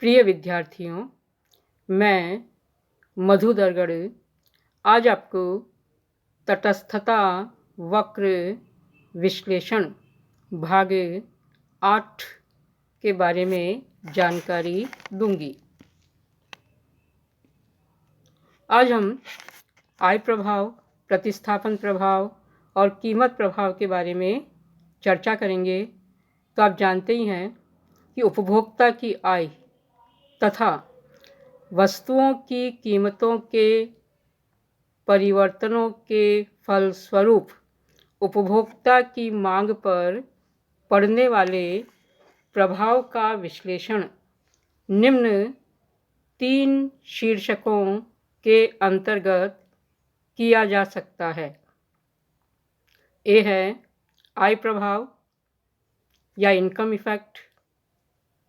प्रिय विद्यार्थियों, मैं मधु दरगढ़ आज आपको तटस्थता वक्र विश्लेषण भाग 8 के बारे में जानकारी दूंगी। आज हम आय प्रभाव, प्रतिस्थापन प्रभाव और कीमत प्रभाव के बारे में चर्चा करेंगे। तो आप जानते ही हैं कि उपभोक्ता की आय तथा वस्तुओं की कीमतों के परिवर्तनों के फलस्वरूप उपभोक्ता की मांग पर पड़ने वाले प्रभाव का विश्लेषण निम्न 3 शीर्षकों के अंतर्गत किया जा सकता है। ए है आय प्रभाव या इनकम इफेक्ट,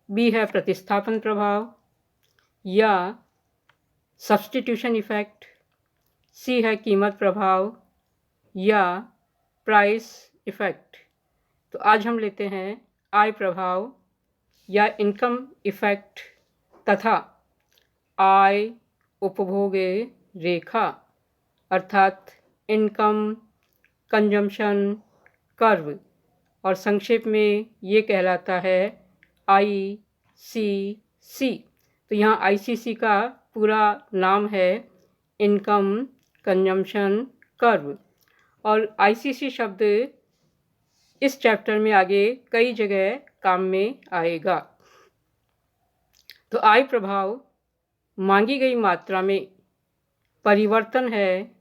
बी है प्रतिस्थापन प्रभाव या सब्स्टिट्यूशन इफेक्ट, सी है कीमत प्रभाव या प्राइस इफेक्ट। तो आज हम लेते हैं आय प्रभाव या इनकम इफेक्ट तथा आय उपभोग रेखा अर्थात इनकम कंजम्पशन कर्व, और संक्षेप में ये कहलाता है ICC। तो यहाँ ICC का पूरा नाम है इनकम कंजम्पशन कर्व, और ICC शब्द इस चैप्टर में आगे कई जगह काम में आएगा। तो आय प्रभाव मांगी गई मात्रा में परिवर्तन है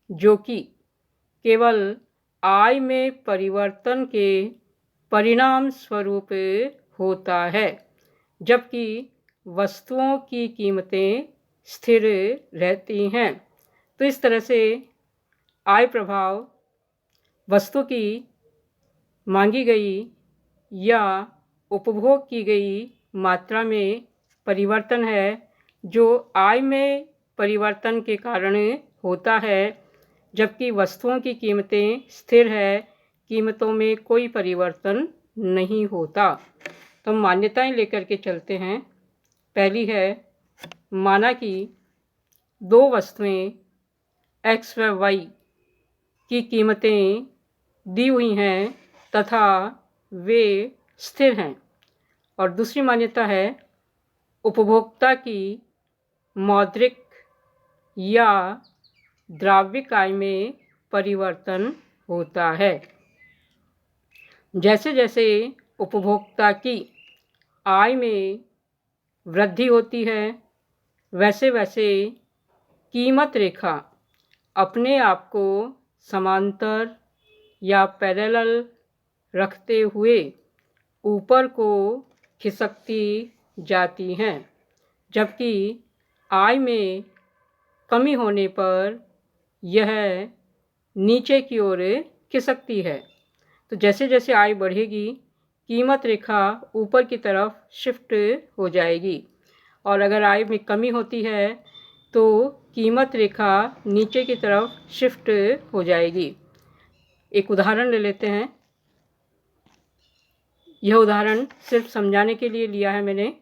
जो कि केवल आय में परिवर्तन के परिणाम स्वरूप होता है, जबकि वस्तुओं की कीमतें स्थिर रहती हैं। तो इस तरह से आय प्रभाव वस्तु की मांगी गई या उपभोग की गई मात्रा में परिवर्तन है जो आय में परिवर्तन के कारण होता है, जबकि वस्तुओं की कीमतें स्थिर है, कीमतों में कोई परिवर्तन नहीं होता। तो मान्यताएं लेकर के चलते हैं। पहली है, माना कि दो वस्तुएं X व Y की कीमतें दी हुई हैं तथा वे स्थिर हैं। और दूसरी मान्यता है, उपभोक्ता की मौद्रिक या द्रव्यिक आय में परिवर्तन होता है। जैसे जैसे उपभोक्ता की आय में वृद्धि होती है, वैसे वैसे कीमत रेखा अपने आप को समांतर या पैरेलल रखते हुए ऊपर को खिसकती जाती हैं, जबकि आय में कमी होने पर यह नीचे की ओर खिसकती है। तो जैसे जैसे आय बढ़ेगी, कीमत रेखा ऊपर की तरफ शिफ्ट हो जाएगी, और अगर आय में कमी होती है तो कीमत रेखा नीचे की तरफ शिफ्ट हो जाएगी। एक उदाहरण ले लेते हैं। यह उदाहरण सिर्फ समझाने के लिए लिया है मैंने।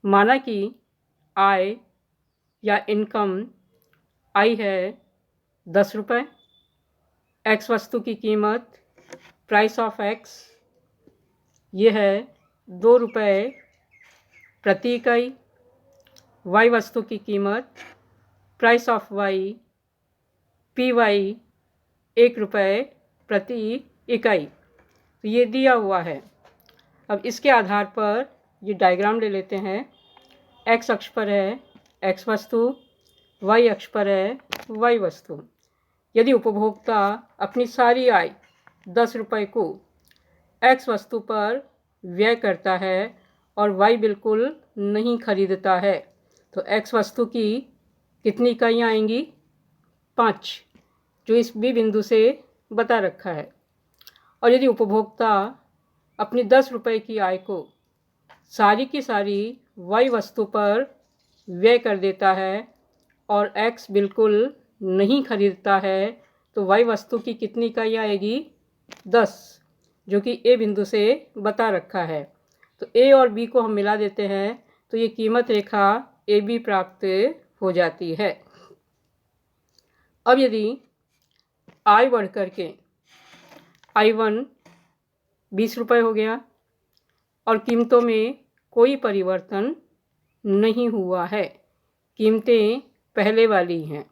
माना कि आय या इनकम आई है 10 रुपये, X वस्तु की कीमत प्राइस ऑफ X ये है 2 रुपये प्रति इकाई, Y वस्तु की कीमत प्राइस ऑफ Y PY 1 रुपये प्रति इकाई। तो ये दिया हुआ है। अब इसके आधार पर ये डायग्राम ले लेते हैं। X अक्ष पर है X वस्तु, Y अक्ष पर है Y वस्तु। यदि उपभोक्ता अपनी सारी आय 10 रुपये को X वस्तु पर व्यय करता है और Y बिल्कुल नहीं खरीदता है, तो X वस्तु की कितनी इकाइयाँ आएंगी? 5, जो इस B बिंदु से बता रखा है। और यदि उपभोक्ता अपनी 10 रुपये की आय को सारी की सारी Y वस्तु पर व्यय कर देता है और X बिल्कुल नहीं खरीदता है, तो Y वस्तु की कितनी इकाइयाँ आएगी? 10, जो कि A बिंदु से बता रखा है। तो A और B को हम मिला देते हैं, तो ये कीमत रेखा ए बी प्राप्त हो जाती है। अब यदि आय बढ़ कर के I1 20 रुपये हो गया और कीमतों में कोई परिवर्तन नहीं हुआ है, कीमतें पहले वाली हैं।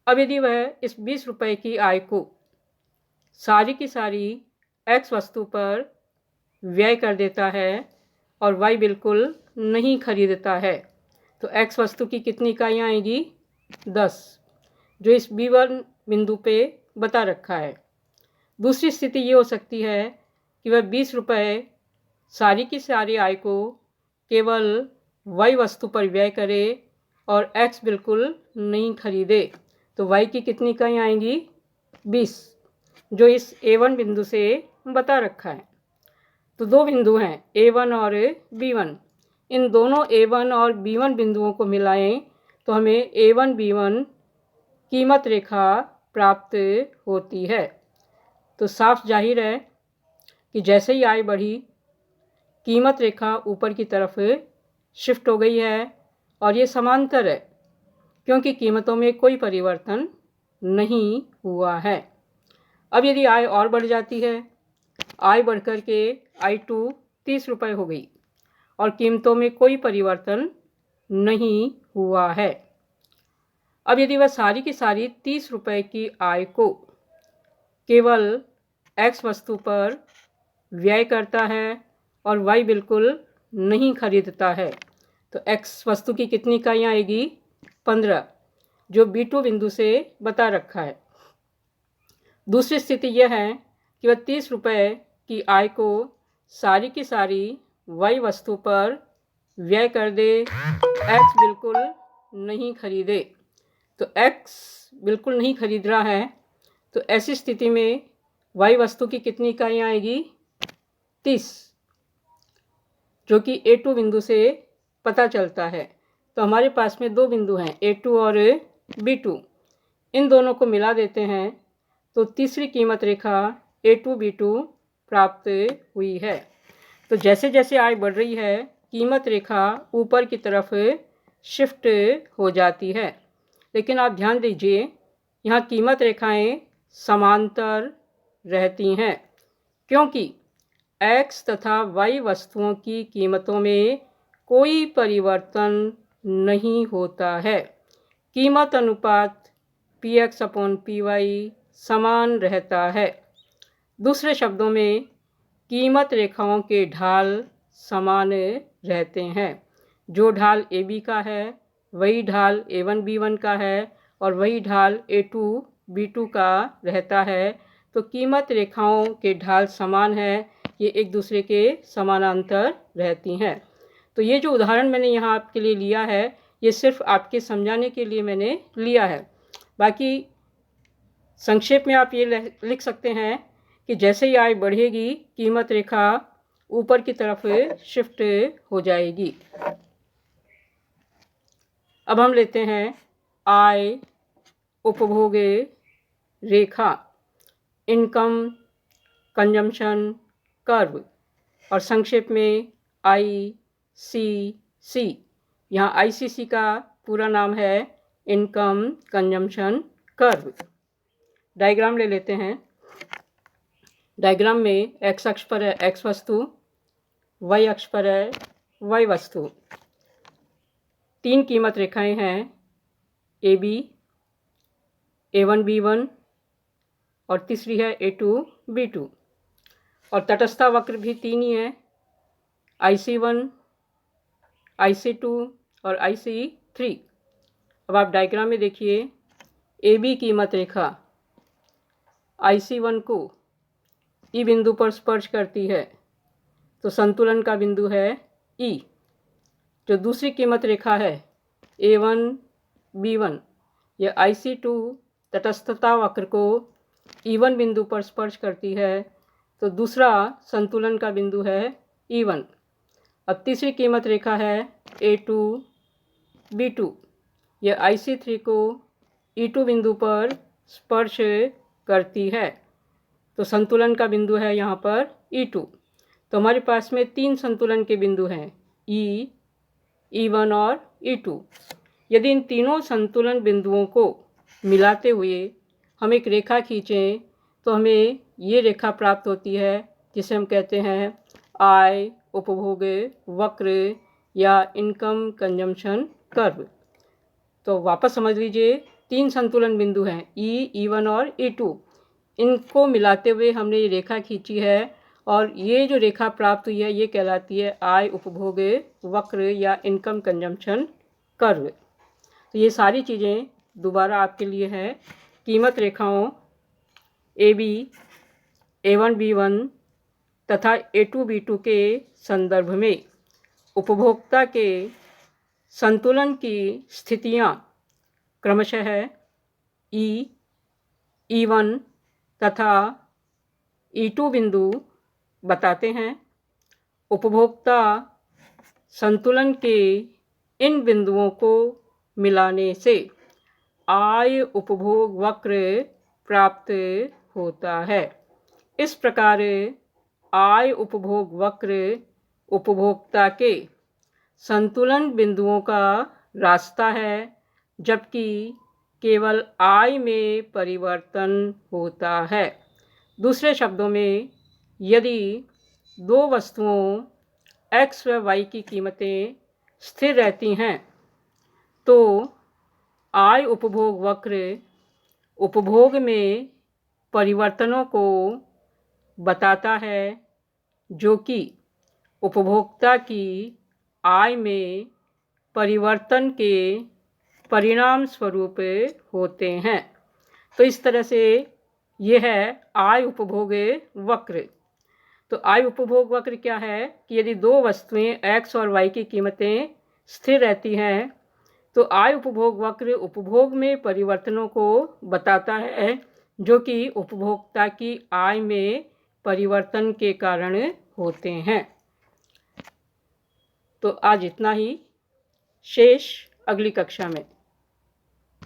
अब यदि वह इस 20 रुपये की आय को सारी की सारी एक्स वस्तु पर व्यय कर देता है और वाई बिल्कुल नहीं खरीदता है, तो एक्स वस्तु की कितनी इकाइयाँ आएगी? 10, जो इस B1 बिंदु पे बता रखा है। दूसरी स्थिति ये हो सकती है कि वह 20 रुपये सारी की सारी आय को केवल वाई वस्तु पर व्यय करे और एक्स बिल्कुल नहीं खरीदे, तो वाई की कितनी इकाइयाँ आएंगी? 20, जो इस A1 बिंदु से बता रखा है। तो दो बिंदु हैं A1 और B1। इन दोनों A1 और B1 बिंदुओं को मिलाएं तो हमें A1 B1 कीमत रेखा प्राप्त होती है। तो साफ जाहिर है कि जैसे ही आय बढ़ी, कीमत रेखा ऊपर की तरफ शिफ्ट हो गई है और ये समांतर है क्योंकि कीमतों में कोई परिवर्तन नहीं हुआ है। अब यदि आय और बढ़ जाती है, आय बढ़ कर के I2 30 रुपये हो गई और कीमतों में कोई परिवर्तन नहीं हुआ है। अब यदि वह सारी की सारी 30 रुपये की आय को केवल एक्स वस्तु पर व्यय करता है और वाई बिल्कुल नहीं खरीदता है, तो एक्स वस्तु की कितनी इकाइयाँ आएगी? 15, जो B2 बिंदु से बता रखा है। दूसरी स्थिति यह है कि वह 30 रुपये की आय को सारी की सारी वाई वस्तु पर व्यय कर दे, एक्स बिल्कुल नहीं खरीदे, तो एक्स बिल्कुल नहीं खरीद रहा है, तो ऐसी स्थिति में वाई वस्तु की कितनी इकाइयाँ आएगी? 30, जो कि A2 बिंदु से पता चलता है। तो हमारे पास में दो बिंदु हैं A2 और B2, इन दोनों को मिला देते हैं तो तीसरी कीमत रेखा A2 B2 प्राप्त हुई है। तो जैसे जैसे आय बढ़ रही है, कीमत रेखा ऊपर की तरफ शिफ्ट हो जाती है। लेकिन आप ध्यान दीजिए, यहाँ कीमत रेखाएं समांतर रहती हैं क्योंकि एक्स तथा वाई वस्तुओं की कीमतों में कोई परिवर्तन नहीं होता है। कीमत अनुपात PX/PY समान रहता है। दूसरे शब्दों में कीमत रेखाओं के ढाल समान रहते हैं। जो ढाल AB का है वही ढाल A1 B1 का है और वही ढाल A2 B2 का रहता है। तो कीमत रेखाओं के ढाल समान है, ये एक दूसरे के समानांतर रहती हैं। तो ये जो उदाहरण मैंने यहाँ आपके लिए लिया है, ये सिर्फ आपके समझाने के लिए मैंने लिया है। बाकी संक्षेप में आप ये लिख सकते हैं कि जैसे ही आय बढ़ेगी, कीमत रेखा ऊपर की तरफ शिफ्ट हो जाएगी। अब हम लेते हैं आय उपभोग रेखा, इनकम कंजम्पशन कर्व, और संक्षेप में ICC। यहाँ ICC का पूरा नाम है इनकम कंजम्पशन कर्व। डायग्राम ले लेते हैं। डायग्राम में एक्स अक्ष पर है एक्स वस्तु, वाई अक्ष पर है वाई वस्तु। तीन कीमत रेखाएं हैं AB, A1 B1 और तीसरी है A2 B2, और तटस्था वक्र भी तीन ही है, IC1, IC2 और IC3। अब आप डायग्राम में देखिए, AB कीमत रेखा IC1 को E बिंदु पर स्पर्श करती है, तो संतुलन का बिंदु है E। जो दूसरी कीमत रेखा है A1 B1, यह IC2 तटस्थता वक्र को E1 बिंदु पर स्पर्श करती है, तो दूसरा संतुलन का बिंदु है E1। अब तीसरी कीमत रेखा है A2 B2, यह IC3 को E2 बिंदु पर स्पर्श करती है, तो संतुलन का बिंदु है यहाँ पर E2। तो हमारे पास में तीन संतुलन के बिंदु हैं E, E1 और E2। यदि इन तीनों संतुलन बिंदुओं को मिलाते हुए हम एक रेखा खींचें तो हमें ये रेखा प्राप्त होती है जिसे हम कहते हैं आय उपभोग वक्र या इनकम कंजम्पशन कर्व। तो वापस समझ लीजिए, तीन संतुलन बिंदु हैं E1 और E2। इनको मिलाते हुए हमने ये रेखा खींची है और ये जो रेखा प्राप्त हुई है ये कहलाती है आय उपभोग वक्र या इनकम कंजम्पशन कर्व। तो ये सारी चीज़ें दोबारा आपके लिए है। कीमत रेखाओं AB A1 B1 तथा A2 B2 के संदर्भ में उपभोक्ता के संतुलन की स्थितियाँ क्रमशः E1 तथा E2 बिंदु बताते हैं। उपभोक्ता संतुलन के इन बिंदुओं को मिलाने से आय उपभोग वक्र प्राप्त होता है। इस प्रकार आय उपभोग वक्र उपभोक्ता के संतुलन बिंदुओं का रास्ता है, जबकि केवल आय में परिवर्तन होता है। दूसरे शब्दों में, यदि दो वस्तुओं X व Y की कीमतें स्थिर रहती हैं तो आय उपभोग वक्र उपभोग में परिवर्तनों को बताता है, जो कि उपभोक्ता की आय में परिवर्तन के परिणाम स्वरूप होते हैं। तो इस तरह से यह है आय उपभोग वक्र। तो आय उपभोग वक्र क्या है कि यदि दो वस्तुएं X और Y की कीमतें स्थिर रहती हैं तो आय उपभोग वक्र उपभोग में परिवर्तनों को बताता है, जो कि उपभोक्ता की आय में परिवर्तन के कारण होते हैं। तो आज इतना ही, शेष अगली कक्षा में।